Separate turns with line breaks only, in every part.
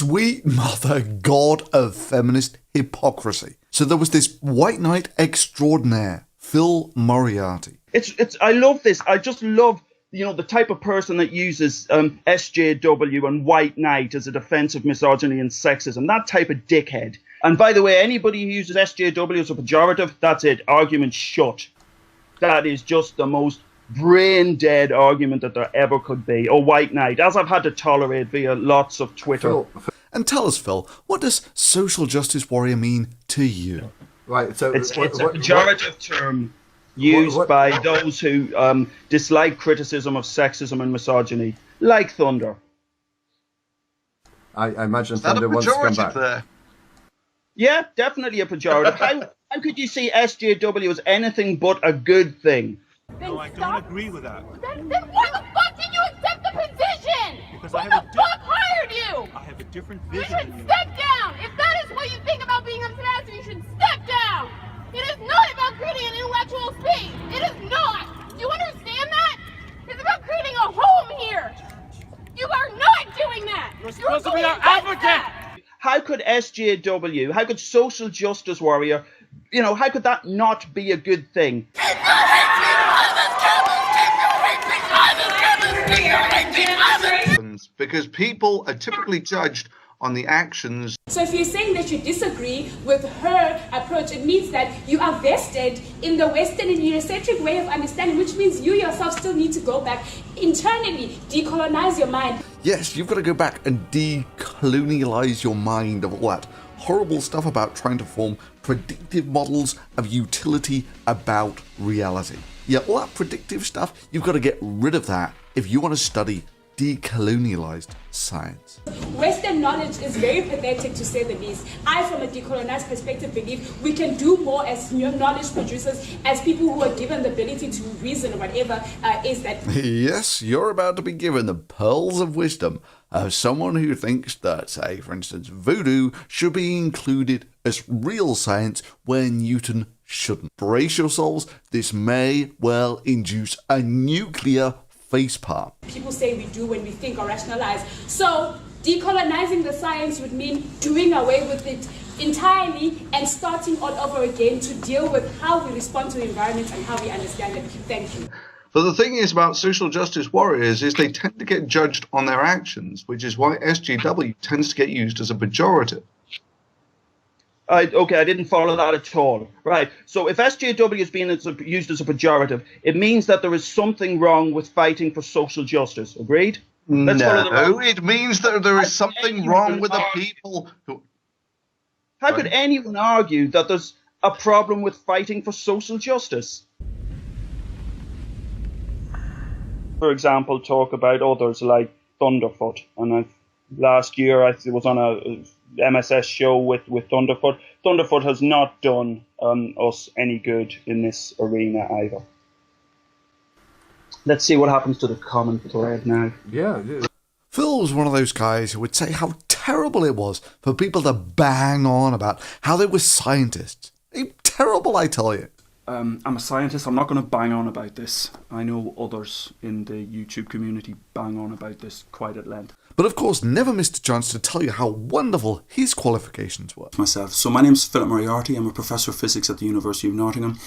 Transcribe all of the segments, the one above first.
sweet mother god of feminist hypocrisy. So there was this white knight extraordinaire, Phil Moriarty.
I love this. I just love, the type of person that uses SJW and white knight as a defense of misogyny and sexism. That type of dickhead. And by the way, anybody who uses SJW as a pejorative, that's it. Argument shut. That is just the most brain-dead argument that there ever could be. Or white knight, as I've had to tolerate via lots of Twitter.
And tell us, Phil, what does social justice warrior mean to you?
Right, so
it's a pejorative term used by those who dislike criticism of sexism and misogyny, like Thunder.
I imagine Thunder wants to come back.
There?
Yeah, definitely a pejorative. How could you see SJW as anything but a good thing?
No, I don't agree with that.
Then why the fuck did you accept the position?
Because
Who the fuck hired you?
I have a different
You
vision
should
than you.
step down. If that is what you think about being a master, you should step down. It is not about creating an intellectual space. It is not. Do you understand that? It's about creating a home here. You are not doing that.
You're supposed to be our advocate.
How could SJW, how could social justice warrior, how could that not be a good thing?
Because people are typically judged on the actions.
So if you're saying that you disagree with her approach, it means that you are vested in the Western and Eurocentric way of understanding, which means you yourself still need to go back internally, decolonize your mind.
Yes, you've got to go back and decolonialize your mind of all that horrible stuff about trying to form predictive models of utility about reality. Yeah, all that predictive stuff, you've got to get rid of that if you want to study decolonialized science.
Western knowledge is very pathetic, to say the least. I, from a decolonized perspective, believe we can do more as knowledge producers, as people who are given the ability to reason or whatever is that.
Yes, you're about to be given the pearls of wisdom of someone who thinks that, say, for instance, voodoo should be included as real science where Newton shouldn't. Brace yourselves, this may well induce a nuclear facepalm.
People say we do when we think or rationalize. So decolonizing the science would mean doing away with it entirely and starting all over again to deal with how we respond to the environment and how we understand it. Thank you.
But the thing is about social justice warriors is they tend to get judged on their actions, which is why SJW tends to get used as a pejorative.
Okay, I didn't follow that at all. Right, so if SJW is being used as a pejorative, it means that there is something wrong with fighting for social justice. Agreed?
No, it means that there is something wrong with the people who...
How could anyone argue that there's a problem with fighting for social justice? For example, talk about others like Thunderfoot. And last year I was on a MSS show with Thunderfoot. Thunderfoot has not done us any good in this arena either. Let's see what happens to the comment thread now.
Yeah.
Phil was one of those guys who would say how terrible it was for people to bang on about how they were scientists. Terrible, I tell you.
I'm a scientist. I'm not going to bang on about this. I know others in the YouTube community bang on about this quite at length.
But of course, never missed a chance to tell you how wonderful his qualifications were.
Myself. So my name's Philip Moriarty. I'm a professor of physics at the University of Nottingham.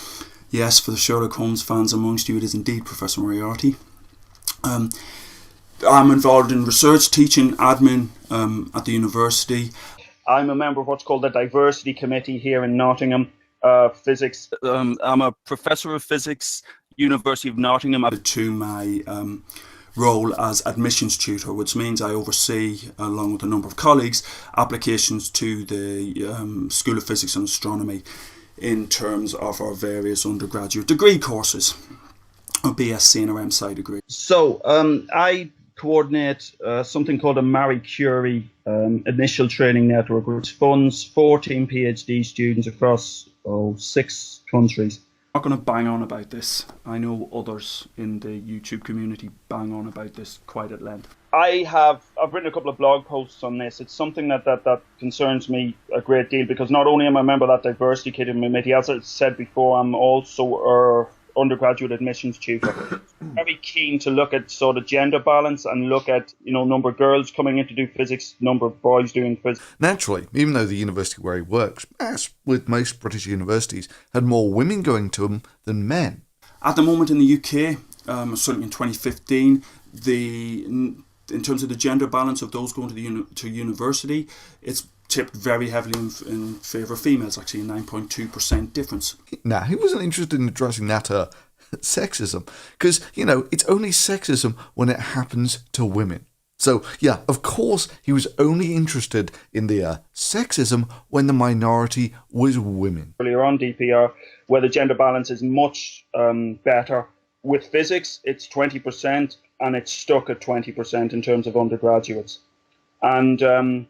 Yes, for the Sherlock Holmes fans amongst you, it is indeed Professor Moriarty. I'm involved in research, teaching, admin at the university.
I'm a member of what's called the Diversity Committee here in Nottingham. Physics.
I'm a professor of physics, University of Nottingham. To my role as admissions tutor, which means I oversee, along with a number of colleagues, applications to the School of Physics and Astronomy in terms of our various undergraduate degree courses, or BSc and our MSci degree.
So I coordinate something called a Marie Curie initial training network, which funds 14 PhD students across 6 countries.
I'm not going to bang on about this. I know others in the YouTube community bang on about this quite at length.
I've written a couple of blog posts on this. It's something that concerns me a great deal, because not only am I a member of that diversity committee, as I said before, I'm also undergraduate admissions tutor. Very keen to look at sort of gender balance and look at, number of girls coming in to do physics, number of boys doing physics.
Naturally, even though the university where he works, as with most British universities, had more women going to them than men.
At the moment in the UK, certainly in 2015, in terms of the gender balance of those going to university, it's tipped very heavily in favour of females, actually a 9.2% difference.
Now, he wasn't interested in addressing that sexism, because, it's only sexism when it happens to women. So, yeah, of course, he was only interested in the sexism when the minority was women.
Earlier on DPR, where the gender balance is much better. With physics, it's 20%, and it's stuck at 20% in terms of undergraduates. And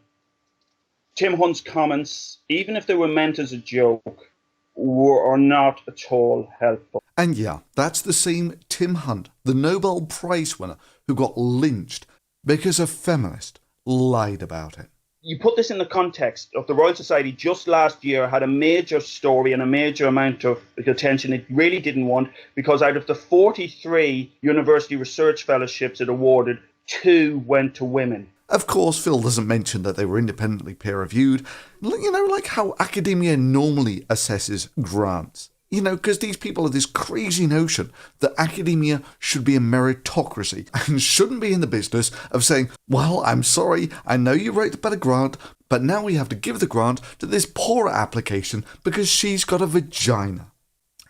Tim Hunt's comments, even if they were meant as a joke, are not at all helpful.
And yeah, that's the same Tim Hunt, the Nobel Prize winner, who got lynched because a feminist lied about it.
You put this in the context of the Royal Society just last year had a major story and a major amount of attention it really didn't want, because out of the 43 university research fellowships it awarded, 2 went to women.
Of course, Phil doesn't mention that they were independently peer-reviewed, like how academia normally assesses grants. Because these people have this crazy notion that academia should be a meritocracy and shouldn't be in the business of saying, well, I'm sorry, I know you wrote about a grant, but now we have to give the grant to this poorer application because she's got a vagina.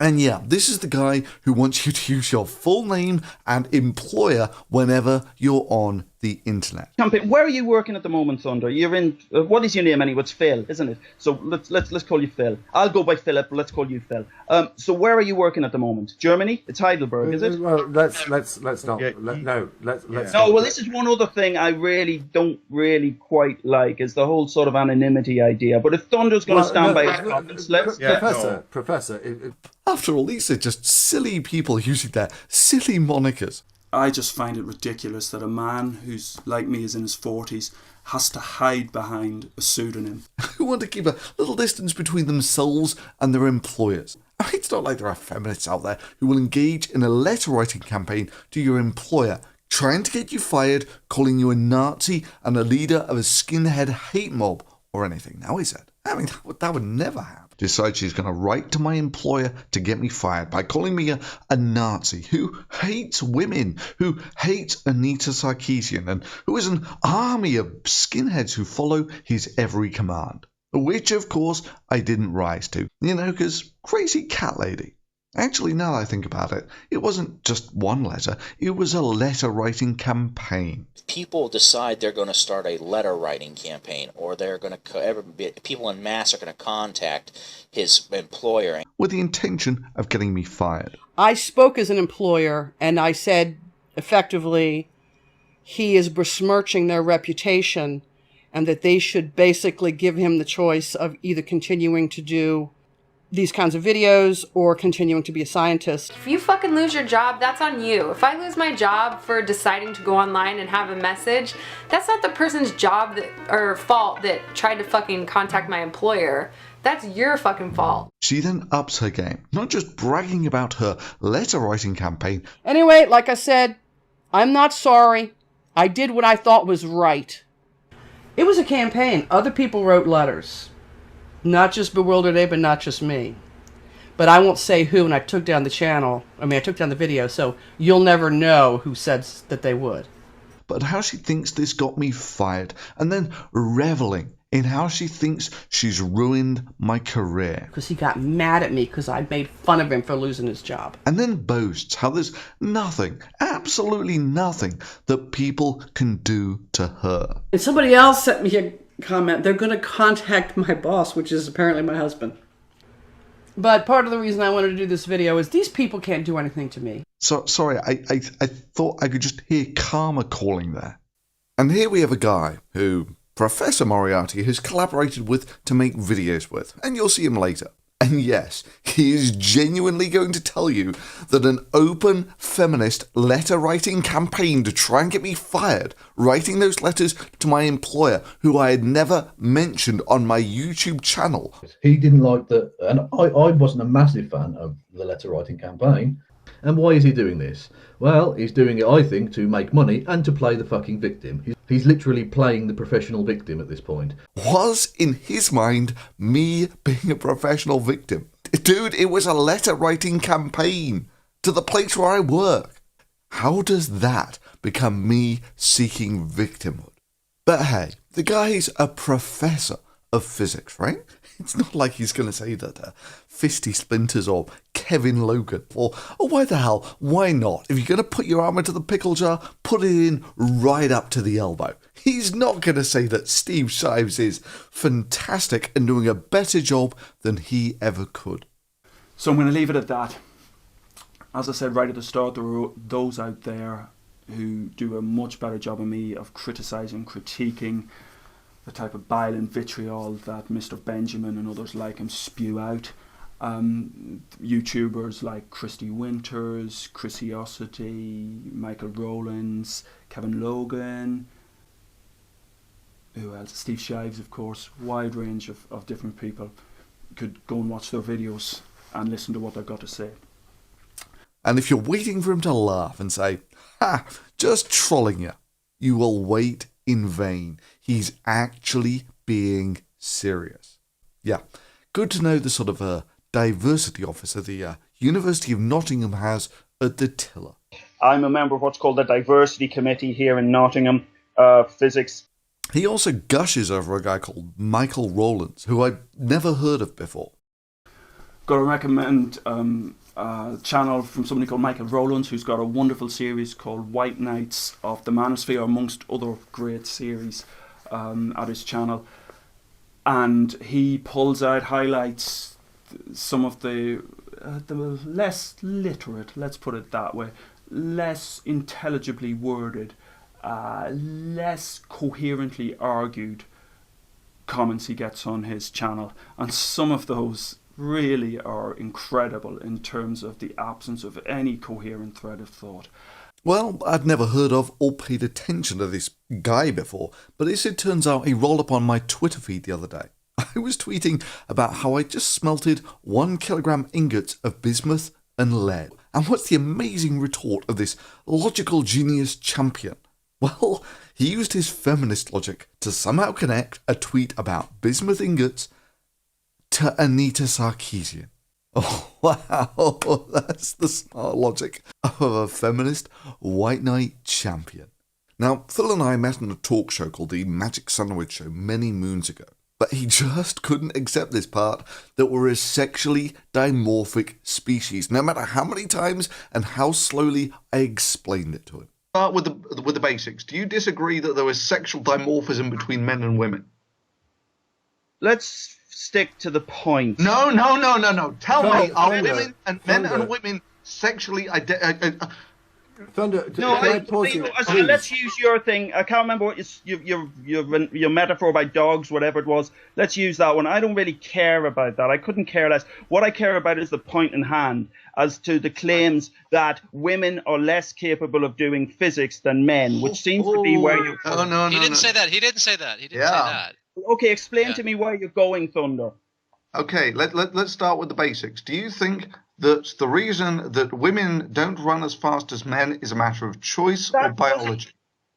And yeah, this is the guy who wants you to use your full name and employer whenever you're on the internet.
Where are you working at the moment, Thunder? You're in. What is your name anyway? It's Phil, isn't it? So let's call you Phil. I'll go by Philip. But let's call you Phil. So where are you working at the moment? Germany? It's Heidelberg, is it?
Well, let's not.
Yeah,
Let's.
No. Well, this is one other thing I really don't quite like is the whole sort of anonymity idea. But if Thunder's going to stand by his comments, let's.
Professor.
After all, these are just silly people using their silly monikers.
I just find it ridiculous that a man who's like me is in his 40s has to hide behind a pseudonym.
Who want to keep a little distance between themselves and their employers. It's not like there are feminists out there who will engage in a letter writing campaign to your employer, trying to get you fired, calling you a Nazi and a leader of a skinhead hate mob or anything. Now, is it? I mean, that would never happen. Decide she's going to write to my employer to get me fired by calling me a Nazi who hates women, who hates Anita Sarkeesian, and who has an army of skinheads who follow his every command. Which, of course, I didn't rise to, because crazy cat lady. Actually, now that I think about it, it wasn't just one letter, it was a letter-writing campaign.
People decide they're going to start a letter-writing campaign, or they're going to, people en masse are going to contact his employer.
With the intention of getting me fired.
I spoke as an employer, and I said, effectively, he is besmirching their reputation, and that they should basically give him the choice of either continuing to do these kinds of videos or continuing to be a scientist.
If you fucking lose your job, that's on you. If I lose my job for deciding to go online and have a message, that's not the person's job or fault that tried to fucking contact my employer. That's your fucking fault.
She then ups her game, not just bragging about her letter writing campaign.
Anyway, like I said, I'm not sorry. I did what I thought was right. It was a campaign. Other people wrote letters. Not just Bewildered Abe, but not just me. But I won't say who, and I took down the channel. I took down the video, so you'll never know who said that they would.
But how she thinks this got me fired, and then reveling in how she thinks she's ruined my career.
Because he got mad at me because I made fun of him for losing his job.
And then boasts how there's nothing, absolutely nothing, that people can do to her.
And somebody else sent me a comment. They're going to contact my boss, which is apparently my husband. But part of the reason I wanted to do this video is these people can't do anything to me.
So sorry, I thought I could just hear karma calling there. And here we have a guy who Professor Moriarty has collaborated with to make videos with, and you'll see him later. And yes, he is genuinely going to tell you that an open feminist letter-writing campaign to try and get me fired, writing those letters to my employer, who I had never mentioned on my YouTube channel.
He didn't like that, and I wasn't a massive fan of the letter-writing campaign. And why is he doing this? Well, he's doing it, I think, to make money and to play the fucking victim. He's literally playing the professional victim at this point.
Was, in his mind, me being a professional victim? Dude, it was a letter-writing campaign to the place where I work. How does that become me seeking victimhood? But hey, the guy's a professor of physics, right? It's not like he's going to say that Fisty Splinters or Kevin Logan or why the hell, why not? If you're going to put your arm into the pickle jar, put it in right up to the elbow. He's not going to say that Steve Shives is fantastic and doing a better job than he ever could.
So I'm going to leave it at that. As I said right at the start, there are those out there who do a much better job than me of criticising, critiquing the type of bile and vitriol that Mr. Benjamin and others like him spew out. YouTubers like Kristi Winters, Chrisiosity, Michael Rowlands, Kevin Logan, who else? Steve Shives, of course. Wide range of different people. You could go and watch their videos and listen to what they've got to say.
And if you're waiting for him to laugh and say, "Ha, just trolling you," you will wait in vain. He's actually being serious. Yeah, good to know the sort of diversity officer the University of Nottingham has at the tiller.
I'm a member of what's called the Diversity Committee here in Nottingham, Physics.
He also gushes over a guy called Michael Rowlands, who I'd never heard of before.
Got to recommend a channel from somebody called Michael Rowlands, who's got a wonderful series called White Knights of the Manosphere, amongst other great series at his channel. And he pulls out, highlights some of the less literate, let's put it that way, less intelligibly worded, less coherently argued comments he gets on his channel. And some of those really are incredible in terms of the absence of any coherent thread of thought.
Well, I'd never heard of or paid attention to this guy before, but as it turns out, he rolled up on my Twitter feed the other day. I was tweeting about how I just smelted 1 kilogram ingots of bismuth and lead. And what's the amazing retort of this logical genius champion? Well, he used his feminist logic to somehow connect a tweet about bismuth ingots to Anita Sarkeesian. Oh, wow, that's the smart logic of a feminist white knight champion. Now, Phil and I met on a talk show called the Magic Sandwich Show many moons ago, but he just couldn't accept this part that we're a sexually dimorphic species, no matter how many times and how slowly I explained it to him.
Start with the basics. Do you disagree that there is sexual dimorphism between men and women?
Let's stick to the point.
No. Tell me, are women and men and women sexually
Thunder,
let's use your thing. I can't remember what your metaphor about dogs, whatever it was. Let's use that one. I don't really care about that. I couldn't care less. What I care about is the point in hand as to the claims that women are less capable of doing physics than men, which seems to be where you're going.
No.
He didn't say that. He didn't say that.
Okay, explain to me where you're going, Thunder.
Okay, let's start with the basics. Do you think that the reason that women don't run as fast as men is a matter of choice or biology?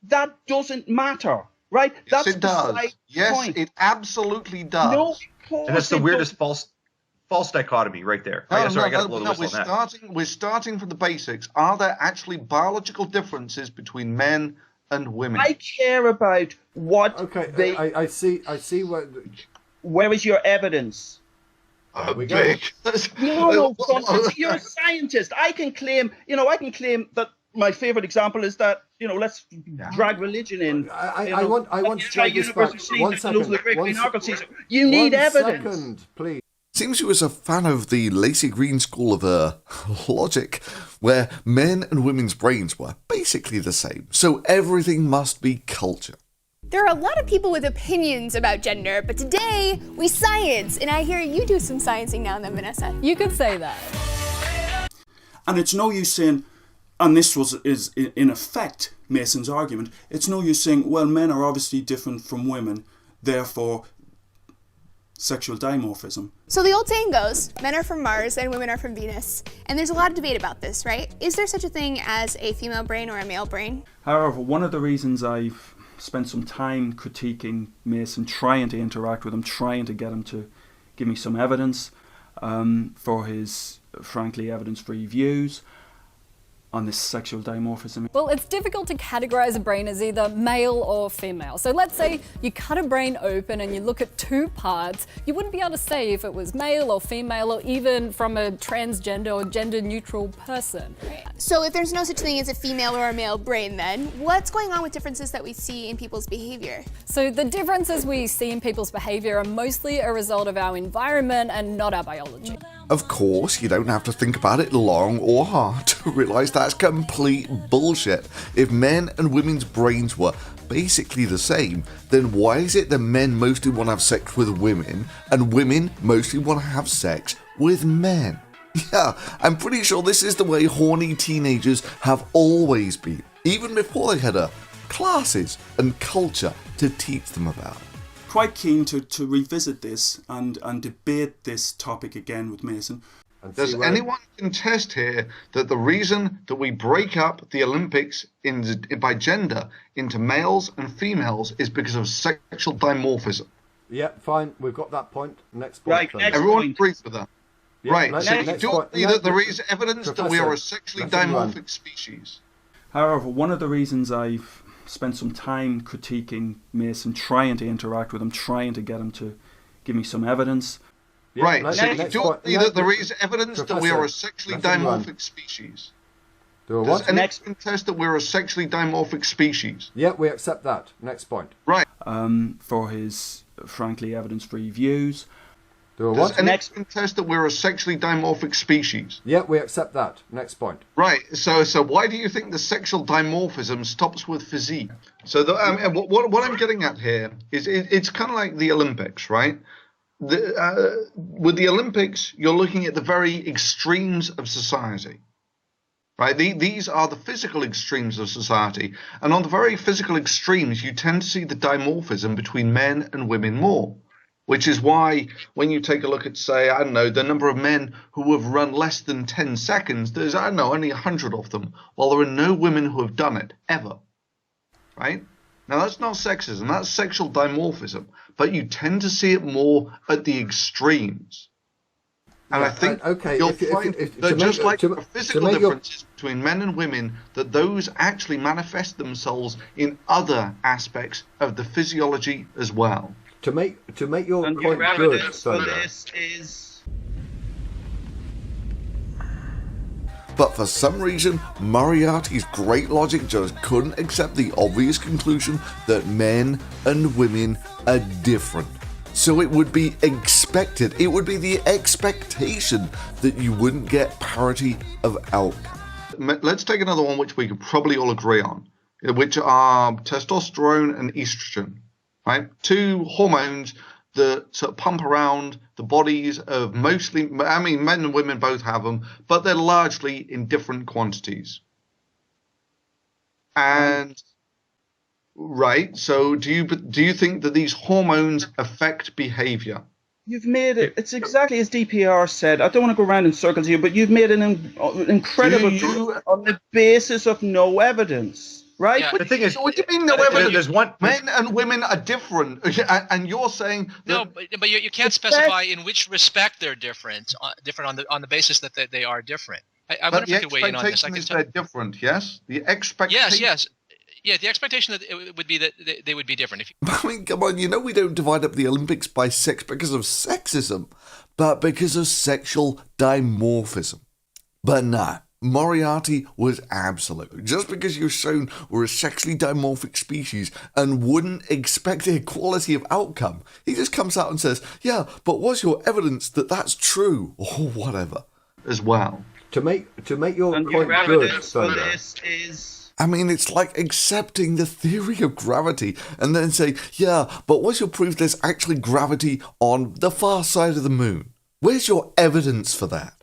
That doesn't matter, right?
Yes, it does. Yes, it absolutely does.
No,
and that's the weirdest false dichotomy right there. Right?
We're starting from the basics. Are there actually biological differences between men and women?
I care about what
I see what.
Where is your evidence?
Big.
No, you're a scientist. I can claim that my favorite example is that, let's drag religion in.
I want to try this back. 1 second.
You need
1
evidence.
second, please.
Seems he was a fan of the Lacey Green school of logic, where men and women's brains were basically the same, so everything must be culture.
There are a lot of people with opinions about gender, but today we science, and I hear you do some sciencing now and then, Vanessa.
You could say that.
And it's no use saying, and this is in effect Mason's argument, it's no use saying, well, men are obviously different from women, therefore sexual dimorphism.
So the old saying goes, men are from Mars and women are from Venus. And there's a lot of debate about this, right? Is there such a thing as a female brain or a male brain?
However, one of the reasons I've spent some time critiquing Mason, trying to interact with him, trying to get him to give me some evidence for his, frankly, evidence-free views on this sexual dimorphism.
Well, it's difficult to categorize a brain as either male or female. So let's say you cut a brain open and you look at two parts, you wouldn't be able to say if it was male or female, or even from a transgender or gender neutral person.
So if there's no such thing as a female or a male brain, then what's going on with differences that we see in people's behavior?
So the differences we see in people's behavior are mostly a result of our environment and not our biology.
Of course, you don't have to think about it long or hard to realise that's complete bullshit. If men and women's brains were basically the same, then why is it that men mostly want to have sex with women and women mostly want to have sex with men? Yeah, I'm pretty sure this is the way horny teenagers have always been, even before they had classes and culture to teach them about.
Quite keen to revisit this and debate this topic again with Mason.
Does anyone contest here that the reason that we break up the Olympics by gender into males and females is because of sexual dimorphism?
Yeah, fine. We've got that point. Next point.
Right, everyone agrees with that.
Yeah,
right,
next,
so
next
you don't
point.
see that there is evidence that we are a sexually dimorphic species?
However, one of the reasons I've spent some time critiquing Mason, trying to interact with him, trying to get him to give me some evidence.
Right, so you don't see that there is evidence that we are a sexually dimorphic species? Does anyone contest that we're a sexually dimorphic species?
Yeah, we accept that. Next point.
Right.
For his, frankly, evidence-free views.
Does anyone contest that we're a sexually dimorphic species?
Yeah, we accept that. Next point.
Right. So why do you think the sexual dimorphism stops with physique? So what I'm getting at here is it's kind of like the Olympics, right? With the Olympics, you're looking at the very extremes of society. Right? These are the physical extremes of society. And on the very physical extremes, you tend to see the dimorphism between men and women more. Which is why when you take a look at, say, I don't know, the number of men who have run less than 10 seconds, there's, I don't know, only 100 of them, while there are no women who have done it, ever. Right? Now, that's not sexism, that's sexual dimorphism. But you tend to see it more at the extremes. And I think you'll find that just like the physical differences between men and women, that those actually manifest themselves in other aspects of the physiology as well.
To make your point good, Thunder.
But for some reason, Moriarty's great logic just couldn't accept the obvious conclusion that men and women are different. So it would be expected, it would be the expectation that you wouldn't get parity of outcome.
Let's take another one which we could probably all agree on, which are testosterone and estrogen. Right, two hormones that sort of pump around the bodies of mostly, I mean, men and women both have them, but they're largely in different quantities. And right, so do you think that these hormones affect behavior?
You've made it. It's exactly as DPR said. I don't want to go around in circles here, but you've made an incredible on the basis of no evidence. Right?
Yeah,
but
the thing is,
what do you mean no evidence? There's one. Men and women are different, and you're saying that
no, but you can't specify in which respect they're different. Different on the basis that they are different. I wonder if you could weigh in on this.
They're different. Yes, the expectation.
Yes. Yeah, the expectation that it would be that they would be different.
I mean, come on, you know we don't divide up the Olympics by sex because of sexism, but because of sexual dimorphism. But no. Moriarty was absolute. Just because you're shown we're a sexually dimorphic species and wouldn't expect equality of outcome, he just comes out and says, yeah, but what's your evidence that that's true? Or whatever.
As well.
To make your point good, Thunder.
I mean, it's like accepting the theory of gravity and then say, yeah, but what's your proof there's actually gravity on the far side of the moon? Where's your evidence for that?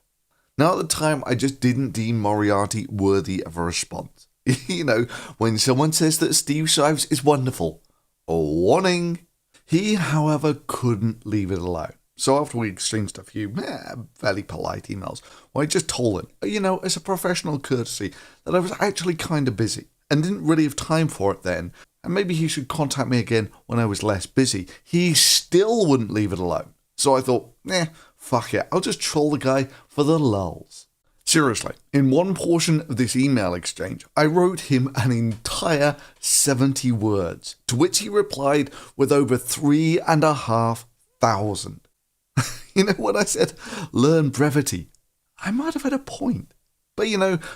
Now, at the time, I just didn't deem Moriarty worthy of a response. You know, when someone says that Steve Shives is wonderful, warning, He, however, couldn't leave it alone. So after we exchanged a few fairly polite emails, I just told him, as a professional courtesy, that I was actually kind of busy and didn't really have time for it then, and maybe he should contact me again when I was less busy. He still wouldn't leave it alone. So I thought, fuck it, I'll just troll the guy for the lulz. Seriously, in one portion of this email exchange, I wrote him an entire 70 words, to which he replied with over 3,500. When I said, learn brevity, I might have had a point. But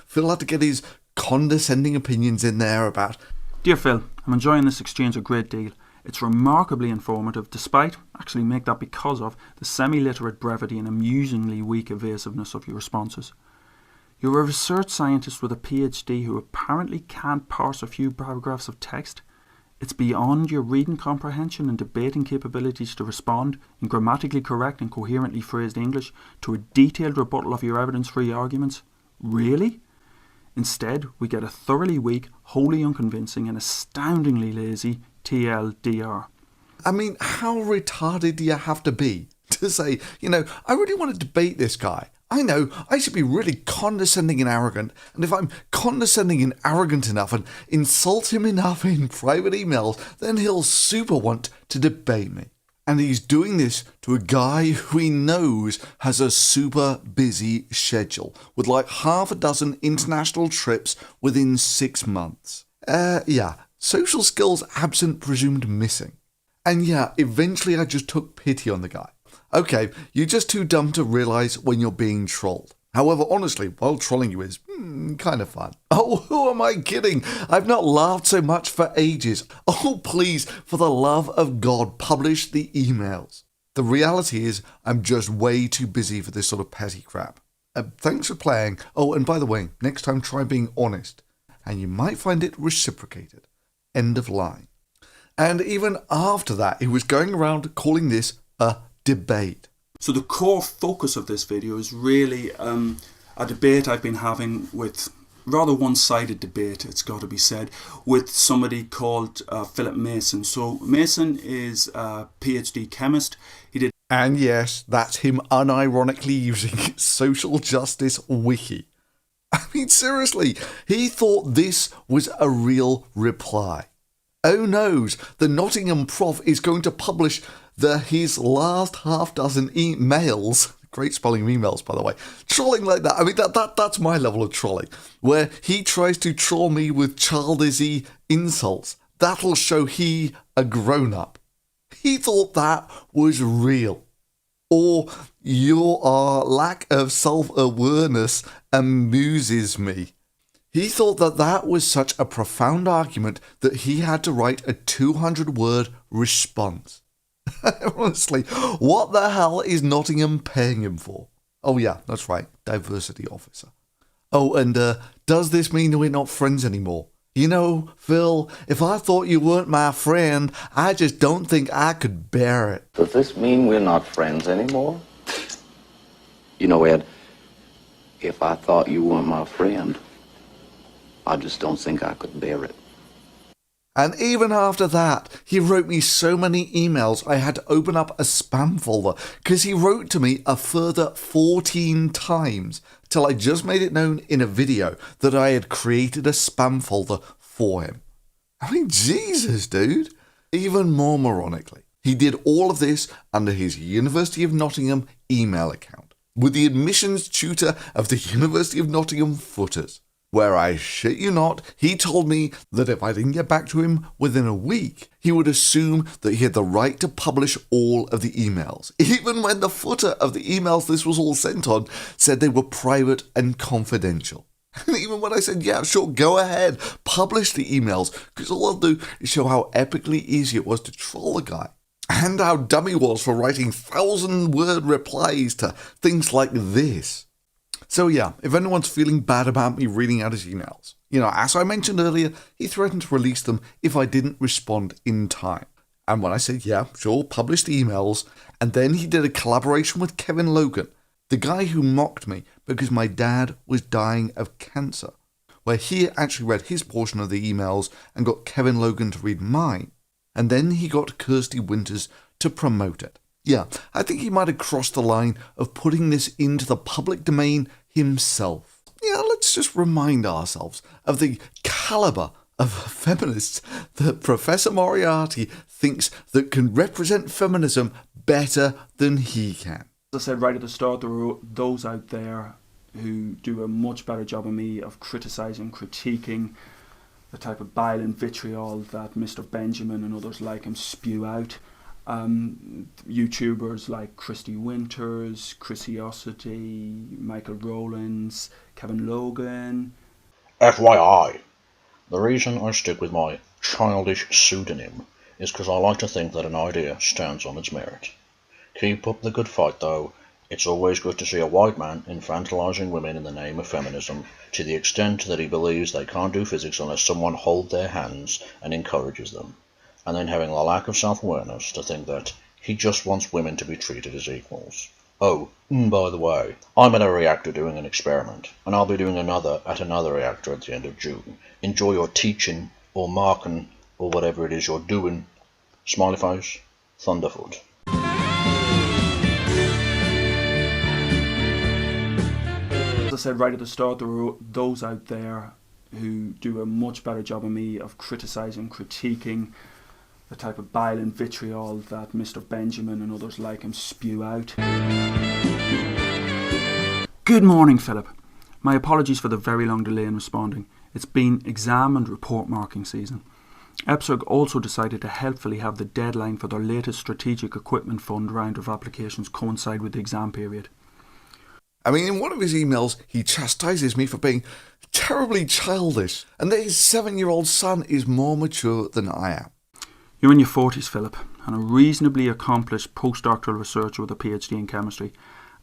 Phil had to get his condescending opinions in there about,
Dear Phil, I'm enjoying this exchange a great deal. It's remarkably informative, despite, actually make that because of, the semi-literate brevity and amusingly weak evasiveness of your responses. You're a research scientist with a PhD who apparently can't parse a few paragraphs of text. It's beyond your reading comprehension and debating capabilities to respond, in grammatically correct and coherently phrased English, to a detailed rebuttal of your evidence-free arguments. Really? Instead, we get a thoroughly weak, wholly unconvincing and astoundingly lazy TLDR.
I mean, how retarded do you have to be to say, I really want to debate this guy. I know I should be really condescending and arrogant, and if I'm condescending and arrogant enough and insult him enough in private emails, then he'll super want to debate me. And he's doing this to a guy who he knows has a super busy schedule, with like half a dozen international trips within 6 months. Social skills absent, presumed missing. And eventually I just took pity on the guy. Okay, you're just too dumb to realise when you're being trolled. However, honestly, while trolling you is kind of fun. Oh, who am I kidding? I've not laughed so much for ages. Oh, please, for the love of God, publish the emails. The reality is, I'm just way too busy for this sort of petty crap. Thanks for playing. Oh, and by the way, next time try being honest, and you might find it reciprocated. End of line. And even after that, he was going around calling this a debate.
So the core focus of this video is really a debate I've been having with, rather one-sided debate, it's got to be said, with somebody called Philip Mason. So Mason is a PhD chemist.
And yes, that's him unironically using social justice wiki. I mean, seriously, he thought this was a real reply. Oh noes, the Nottingham prof is going to publish his last half dozen emails. Great spelling of emails, by the way. Trolling like that. I mean, that's my level of trolling. Where he tries to troll me with childish insults. That'll show he a grown-up. He thought that was real. Or your lack of self-awareness amuses me. He thought that was such a profound argument that he had to write a 200-word response. Honestly, what the hell is Nottingham paying him for? Oh yeah, that's right, diversity officer. Oh, and does this mean we're not friends anymore? Phil, if I thought you weren't my friend, I just don't think I could bear it.
Does this mean we're not friends anymore? Ed, if I thought you weren't my friend, I just don't think I could bear it.
And even after that, he wrote me so many emails I had to open up a spam folder, because he wrote to me a further 14 times till I just made it known in a video that I had created a spam folder for him. I mean, Jesus, dude. Even more moronically, he did all of this under his University of Nottingham email account, with the admissions tutor of the University of Nottingham footers. Where, I shit you not, he told me that if I didn't get back to him within a week, he would assume that he had the right to publish all of the emails, even when the footer of the emails this was all sent on said they were private and confidential. And even when I said, yeah, sure, go ahead, publish the emails, because all I'll do is show how epically easy it was to troll the guy, and how dumb he was for writing 1,000-word replies to things like this. So yeah, if anyone's feeling bad about me reading out his emails, as I mentioned earlier, he threatened to release them if I didn't respond in time. And when I said, yeah, sure, publish the emails, and then he did a collaboration with Kevin Logan, the guy who mocked me because my dad was dying of cancer, where he actually read his portion of the emails and got Kevin Logan to read mine. And then he got Kristi Winters to promote it. Yeah, I think he might have crossed the line of putting this into the public domain himself. Yeah, let's just remind ourselves of the caliber of feminists that Professor Moriarty thinks that can represent feminism better than he can.
As I said right at the start, there are those out there who do a much better job than me of criticising, critiquing the type of bile and vitriol that Mr. Benjamin and others like him spew out. YouTubers like Kristi Winters, Chrisiosity, Michael Rowlands, Kevin Logan.
FYI, the reason I stick with my childish pseudonym is because I like to think that an idea stands on its merit. Keep up the good fight though. It's always good to see a white man infantilizing women in the name of feminism, to the extent that he believes they can't do physics unless someone holds their hands and encourages them, and then having the lack of self-awareness to think that he just wants women to be treated as equals. Oh, by the way, I'm at a reactor doing an experiment, and I'll be doing another at another reactor at the end of June. Enjoy your teaching, or marking, or whatever it is you're doing. Smiley face, Thunderfoot.
As I said right at the start, there are those out there who do a much better job than me of criticising, critiquing the type of bile and vitriol that Mr. Benjamin and others like him spew out. Good morning, Philip. My apologies for the very long delay in responding. It's been exam and report marking season. EPSRG also decided to helpfully have the deadline for their latest Strategic Equipment Fund round of applications coincide with the exam period.
I mean, in one of his emails, he chastises me for being terribly childish, and that his 7-year-old son is more mature than I am.
You're in your 40s, Philip, and a reasonably accomplished postdoctoral researcher with a PhD in chemistry.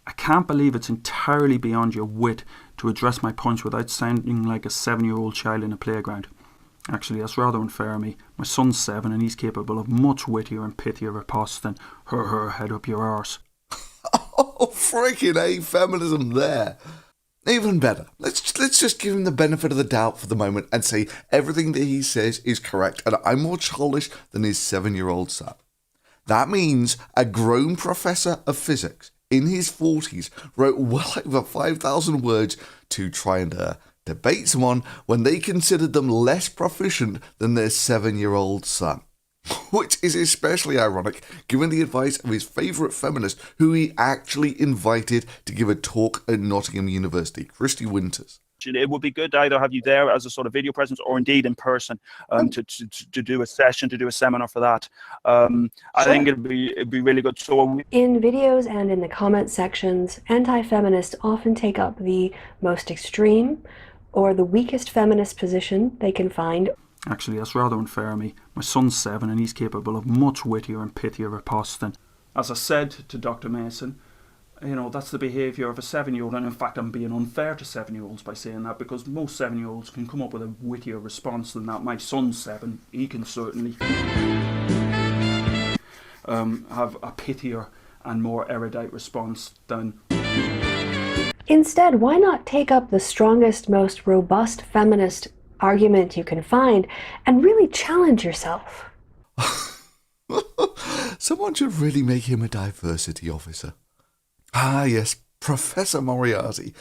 I can't believe it's entirely beyond your wit to address my points without sounding like a 7-year-old child in a playground. Actually, that's rather unfair of me. My son's 7 and he's capable of much wittier and pithier riposte than her head up your arse.
Oh, freaking A, feminism there. Even better, let's just give him the benefit of the doubt for the moment and say everything that he says is correct and I'm more childish than his 7-year-old son. That means a grown professor of physics in his 40s wrote well over 5,000 words to try and debate someone when they considered them less proficient than their 7-year-old son. Which is especially ironic given the advice of his favourite feminist who he actually invited to give a talk at Nottingham University, Kristi Winters.
It would be good to either have you there as a sort of video presence or indeed in person to do a session, to do a seminar for that. I think it'd be really good. So
in videos and in the comment sections, anti-feminists often take up the most extreme or the weakest feminist position they can find.
Actually, that's rather unfair of me. My son's 7 and he's capable of much wittier and pithier riposte than... As I said to Dr. Mason, you know, that's the behaviour of a 7-year-old, and in fact I'm being unfair to 7-year-olds by saying that, because most 7-year-olds can come up with a wittier response than that. My son's 7, he can certainly have a pithier and more erudite response than...
Instead, why not take up the strongest, most robust feminist argument you can find and really challenge yourself?
Someone should really make him a diversity officer. Ah yes, Professor Moriarty.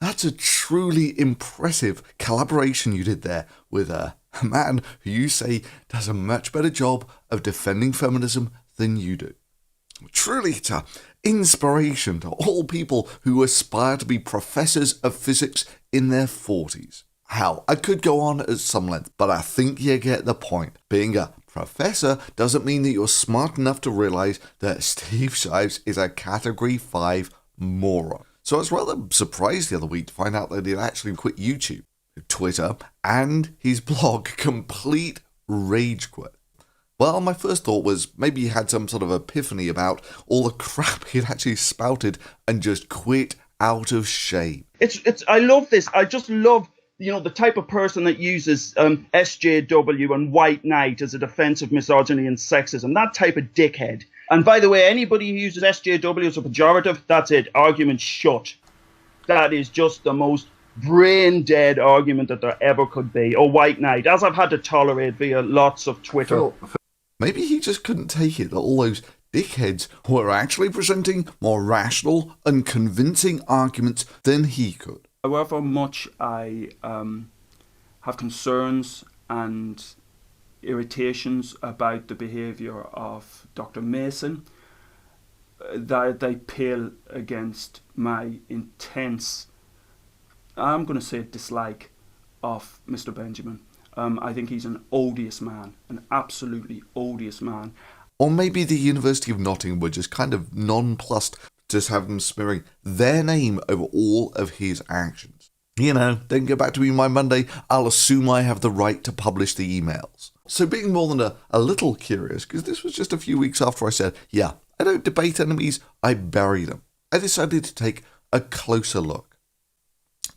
That's a truly impressive collaboration you did there with a man who you say does a much better job of defending feminism than you do. Truly, it's an inspiration to all people who aspire to be professors of physics in their 40s. Hell, I could go on at some length, but I think you get the point. Being a professor doesn't mean that you're smart enough to realise that Steve Shives is a Category 5 moron. So I was rather surprised the other week to find out that he'd actually quit YouTube, Twitter, and his blog. Complete rage quit. Well, my first thought was maybe he had some sort of epiphany about all the crap he'd actually spouted and just quit out of shame.
I love this. I just love, you know, the type of person that uses SJW and white knight as a defense of misogyny and sexism. That type of dickhead. And by the way, anybody who uses SJW as a pejorative, that's it. Argument shut. That is just the most brain-dead argument that there ever could be. Or white knight, as I've had to tolerate via lots of Twitter.
Maybe he just couldn't take it that all those dickheads were actually presenting more rational and convincing arguments than he could.
However much I have concerns and irritations about the behaviour of Dr. Mason, that they pale against my intense, I'm going to say, dislike of Mr. Benjamin. I think he's an odious man, an absolutely odious man.
Or maybe the University of Nottingham were just kind of nonplussed to just have them smearing their name over all of his actions. You know, then go back to me my Monday, I'll assume I have the right to publish the emails. So being more than a little curious, because this was just a few weeks after I said, yeah, I don't debate enemies, I bury them, I decided to take a closer look.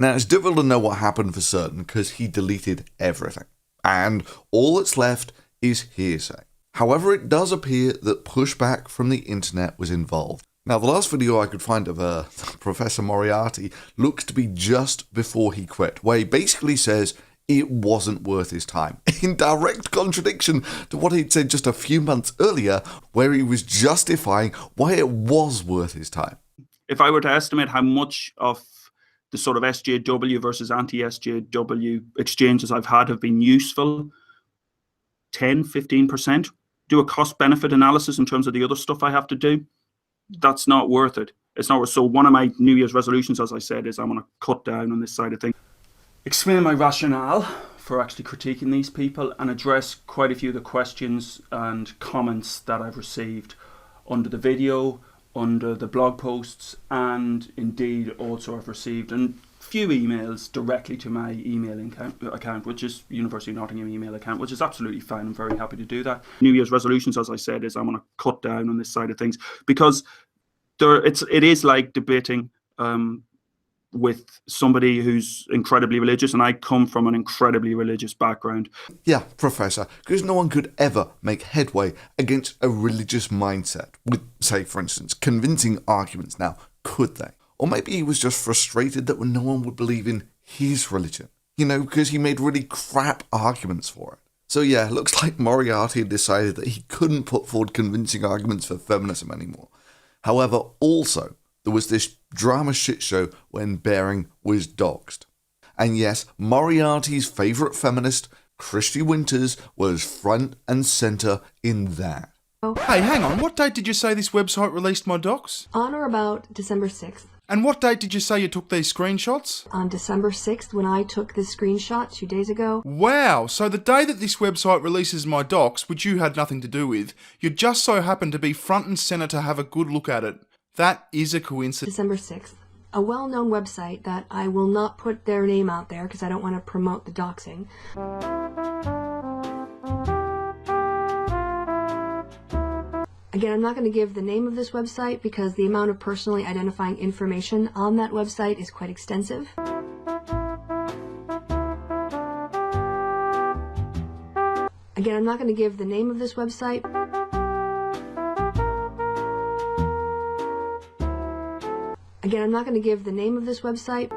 Now, it's difficult to know what happened for certain because he deleted everything, and all that's left is hearsay. However, it does appear that pushback from the internet was involved. Now, the last video I could find of Professor Moriarty looks to be just before he quit, where he basically says it wasn't worth his time, in direct contradiction to what he'd said just a few months earlier, where he was justifying why it was worth his time.
If I were to estimate how much of the sort of SJW versus anti-SJW exchanges I've had have been useful, 10, 15%, do a cost-benefit analysis in terms of the other stuff I have to do, that's not worth it. It's not worth. So one of my New Year's resolutions, as I said, is I'm going to cut down on this side of things. Explain my rationale for actually critiquing these people and address quite a few of the questions and comments that I've received under the video, under the blog posts, and indeed also I've received a few emails directly to my email account, which is University of Nottingham email account, which is absolutely fine. I'm very happy to do that. New Year's resolutions, as I said, is I'm going to cut down on this side of things because it is like debating with somebody who's incredibly religious, and I come from an incredibly religious background.
Yeah, Professor, because no one could ever make headway against a religious mindset with, say, for instance, convincing arguments now, could they? Or maybe he was just frustrated that no one would believe in his religion, you know, because he made really crap arguments for it. So yeah, it looks like Moriarty had decided that he couldn't put forward convincing arguments for feminism anymore. However, also, there was this drama shit show when Baring was doxxed. And yes, Moriarty's favourite feminist, Kristi Winters, was front and centre in that.
Hey, hang on, what date did you say this website released my docs?
On or about December 6th.
And what date did you say you took these screenshots?
On December 6th, when I took this screenshot 2 days ago.
Wow, so the day that this website releases my docs, which you had nothing to do with, you just so happened to be front and centre to have a good look at it. That is a coincidence.
December 6th. A well-known website that I will not put their name out there because I don't want to promote the doxing. Again, I'm not going to give the name of this website because the amount of personally identifying information on that website is quite extensive. Again, I'm not going to give the name of this website. Again, I'm not going to give the name of this website.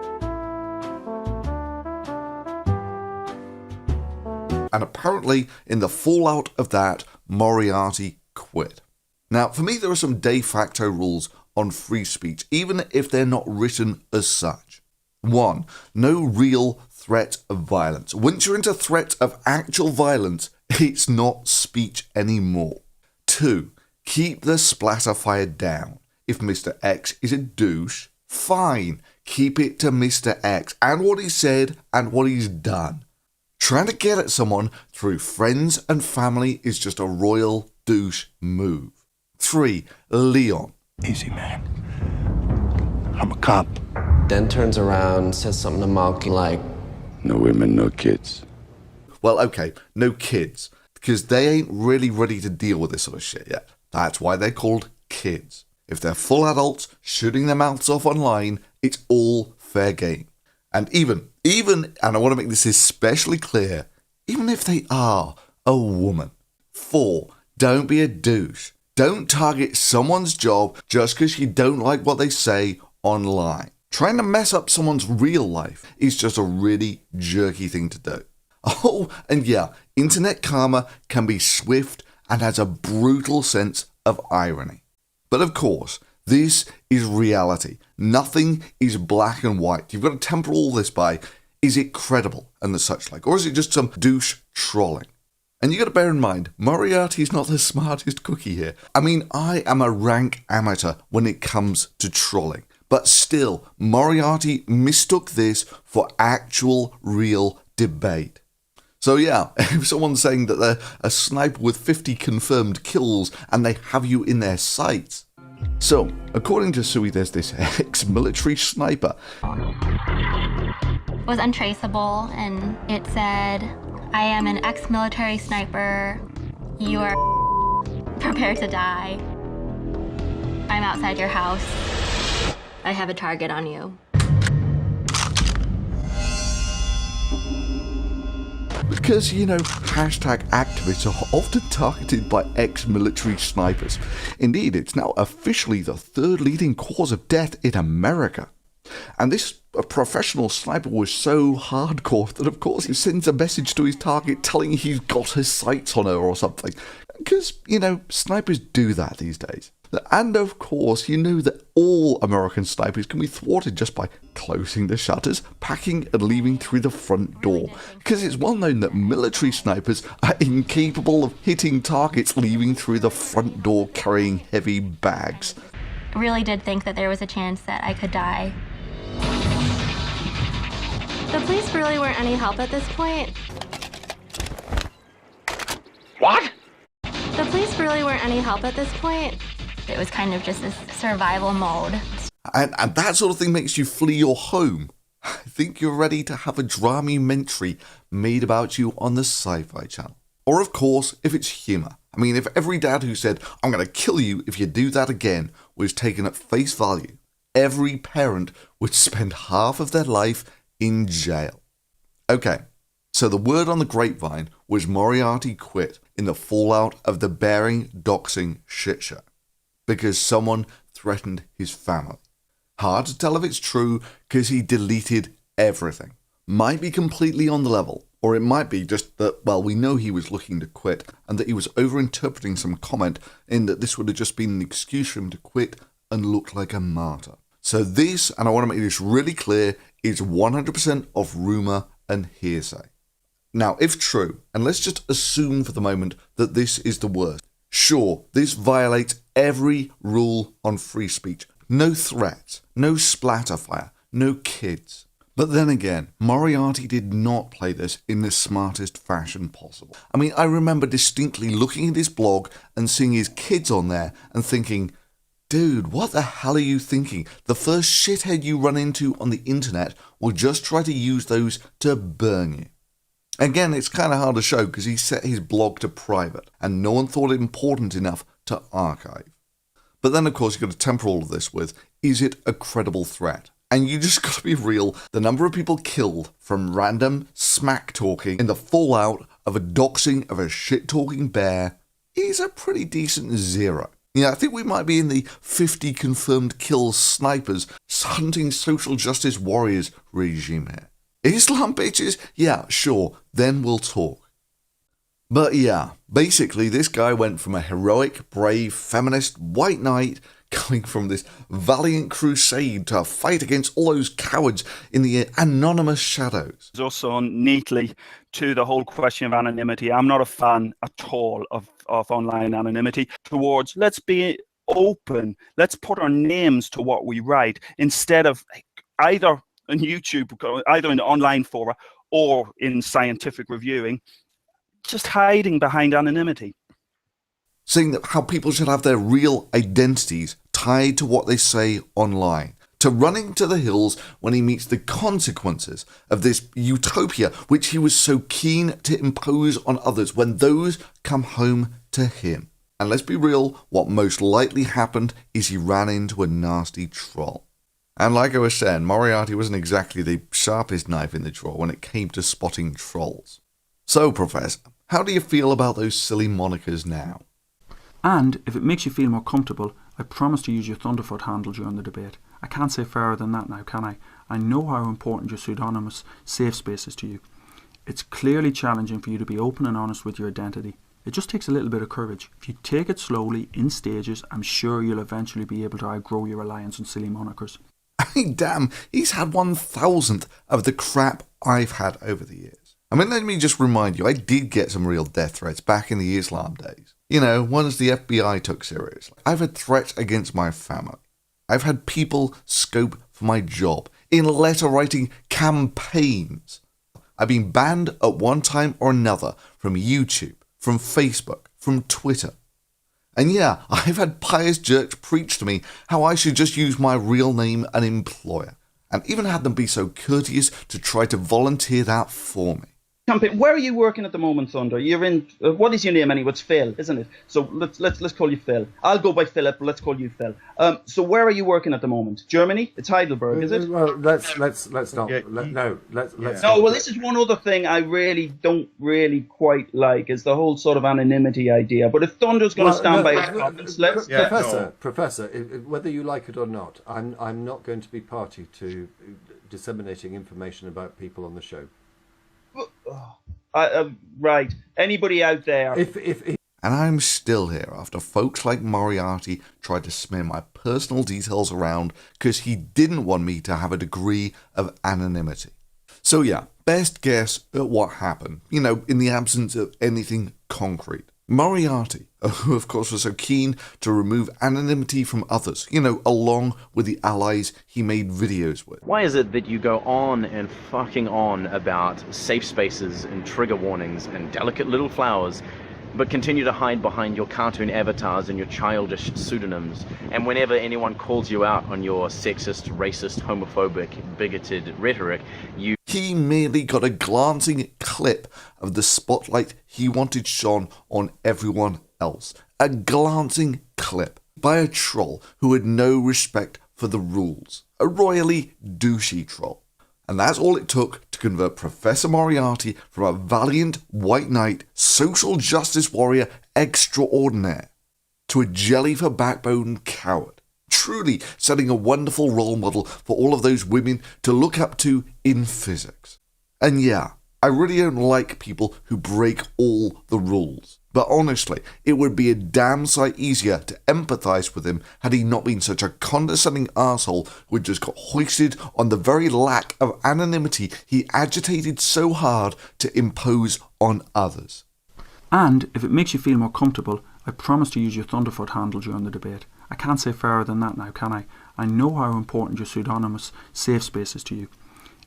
And apparently, in the fallout of that, Moriarty quit. Now, for me, there are some de facto rules on free speech, even if they're not written as such. 1. No real threat of violence. Once you're into threat of actual violence, it's not speech anymore. 2. Keep the splatter fire down. If Mr. X is a douche, fine. Keep it to Mr. X and what he said and what he's done. Trying to get at someone through friends and family is just a royal douche move. 3. Leon.
Easy, man. I'm a cop.
Then turns around, says something to Malky like,
No women, no kids.
Well, okay, no kids, because they ain't really ready to deal with this sort of shit yet. That's why they're called kids. If they're full adults shooting their mouths off online, it's all fair game. And even, and I want to make this especially clear, even if they are a woman. 4. Don't be a douche. Don't target someone's job just because you don't like what they say online. Trying to mess up someone's real life is just a really jerky thing to do. Oh, and yeah, internet karma can be swift and has a brutal sense of irony. But of course, this is reality. Nothing is black and white. You've got to temper all this by, is it credible and the such like, or is it just some douche trolling? And you got to bear in mind, Moriarty is not the smartest cookie here. I mean, I am a rank amateur when it comes to trolling. But still, Moriarty mistook this for actual, real debate. So yeah, if someone's saying that they're a sniper with 50 confirmed kills and they have you in their sights. So, according to Sui, there's this ex-military sniper.
It was untraceable, and it said, I am an ex-military sniper. You are prepared to die. I'm outside your house. I have a target on you.
Because, you know, hashtag activists are often targeted by ex-military snipers. Indeed, it's now officially the third leading cause of death in America. And this professional sniper was so hardcore that, of course, he sends a message to his target telling he's got his sights on her or something. Because, you know, snipers do that these days. And of course, you know that all American snipers can be thwarted just by closing the shutters, packing and leaving through the front door. Because it's well known that military snipers are incapable of hitting targets leaving through the front door carrying heavy bags.
I really did think that there was a chance that I could die. The police really weren't any help at this point.
What?
The police really weren't any help at this point. It was kind of just this survival mode.
And that sort of thing makes you flee your home. I think you're ready to have a dramumentary made about you on the Sci-Fi Channel. Or of course, if it's humour. I mean, if every dad who said, I'm going to kill you if you do that again, was taken at face value, every parent would spend half of their life in jail. Okay, so the word on the grapevine was Moriarty quit in the fallout of the Bering doxing shit show. Because someone threatened his family. Hard to tell if it's true because he deleted everything. Might be completely on the level, or it might be just that, well, we know he was looking to quit and that he was overinterpreting some comment in that this would have just been an excuse for him to quit and look like a martyr. So this, and I want to make this really clear, is 100% of rumour and hearsay. Now, if true, and let's just assume for the moment that this is the worst. Sure, this violates every rule on free speech. No threats, no splatter fire, no kids. But then again, Moriarty did not play this in the smartest fashion possible. I mean, I remember distinctly looking at his blog and seeing his kids on there and thinking, dude, what the hell are you thinking? The first shithead you run into on the internet will just try to use those to burn you. Again, it's kind of hard to show because he set his blog to private and no one thought it important enough to archive. But then, of course, you've got to temper all of this with, is it a credible threat? And you just got to be real. The number of people killed from random smack talking in the fallout of a doxing of a shit-talking bear is a pretty decent zero. Yeah, I think we might be in the 50 confirmed kills snipers hunting social justice warriors regime here. Islam bitches? Yeah, sure, then we'll talk. But yeah, basically this guy went from a heroic, brave, feminist, white knight coming from this valiant crusade to fight against all those cowards in the anonymous shadows.
Also neatly to the whole question of anonymity. I'm not a fan at all of online anonymity towards let's be open, let's put our names to what we write instead of either on YouTube, either in the online fora or in scientific reviewing, just hiding behind anonymity.
Saying that how people should have their real identities tied to what they say online, to running to the hills when he meets the consequences of this utopia which he was so keen to impose on others when those come home to him. And let's be real, what most likely happened is he ran into a nasty troll. And like I was saying, Moriarty wasn't exactly the sharpest knife in the drawer when it came to spotting trolls. So, Professor, how do you feel about those silly monikers now?
And if it makes you feel more comfortable, I promise to use your Thunderfoot handle during the debate. I can't say fairer than that now, can I? I know how important your pseudonymous safe space is to you. It's clearly challenging for you to be open and honest with your identity.
It just takes a little bit of courage. If you take it slowly, in stages, I'm sure you'll eventually be able to outgrow your reliance on silly monikers.
I mean, damn, he's had 1,000th of the crap I've had over the years. I mean, let me just remind you, I did get some real death threats back in the Islam days. You know, ones the FBI took seriously. I've had threats against my family. I've had people scope for my job in letter writing campaigns. I've been banned at one time or another from YouTube, from Facebook, from Twitter. And yeah, I've had pious jerks preach to me how I should just use my real name and employer, and even had them be so courteous to try to volunteer that for me.
Where are you working at the moment, Thunder? You're in. What is your name anyway? It's Phil, isn't it? So let's call you Phil. I'll go by Philip, but let's call you Phil. So where are you working at the moment? Germany? It's Heidelberg, is it?
Well, let's not.
Yeah.
Let's.
No. Well, this is one other thing I really don't quite like is the whole sort of anonymity idea. But if Thunder's going to stand by his comments, let's.
Professor, whether you like it or not, I'm not going to be party to disseminating information about people on the show.
Right. Anybody out there?
And I'm still here after folks like Moriarty tried to smear my personal details around because he didn't want me to have a degree of anonymity. So yeah, best guess at what happened, you know, in the absence of anything concrete. Moriarty, who of course was so keen to remove anonymity from others, you know, along with the allies he made videos with.
Why is it that you go on and fucking on about safe spaces and trigger warnings and delicate little flowers, but continue to hide behind your cartoon avatars and your childish pseudonyms, and whenever anyone calls you out on your sexist, racist, homophobic, bigoted rhetoric, you...
He merely got a glancing clip of the spotlight he wanted shone on everyone else. A glancing clip by a troll who had no respect for the rules. A royally douchey troll. And that's all it took to convert Professor Moriarty from a valiant white knight, social justice warrior extraordinaire to a jelly for backbone coward. Truly setting a wonderful role model for all of those women to look up to in physics. And yeah, I really don't like people who break all the rules. But honestly, it would be a damn sight easier to empathise with him had he not been such a condescending arsehole who had just got hoisted on the very lack of anonymity he agitated so hard to impose on others.
And if it makes you feel more comfortable, I promise to use your Thunderfoot handle during the debate. I can't say fairer than that now, can I? I know how important your pseudonymous safe space is to you.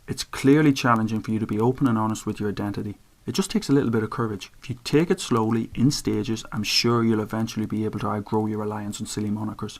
It's clearly challenging for you to be open and honest with your identity. It just takes a little bit of courage. If you take it slowly, in stages, I'm sure you'll eventually be able to outgrow your reliance on silly monikers.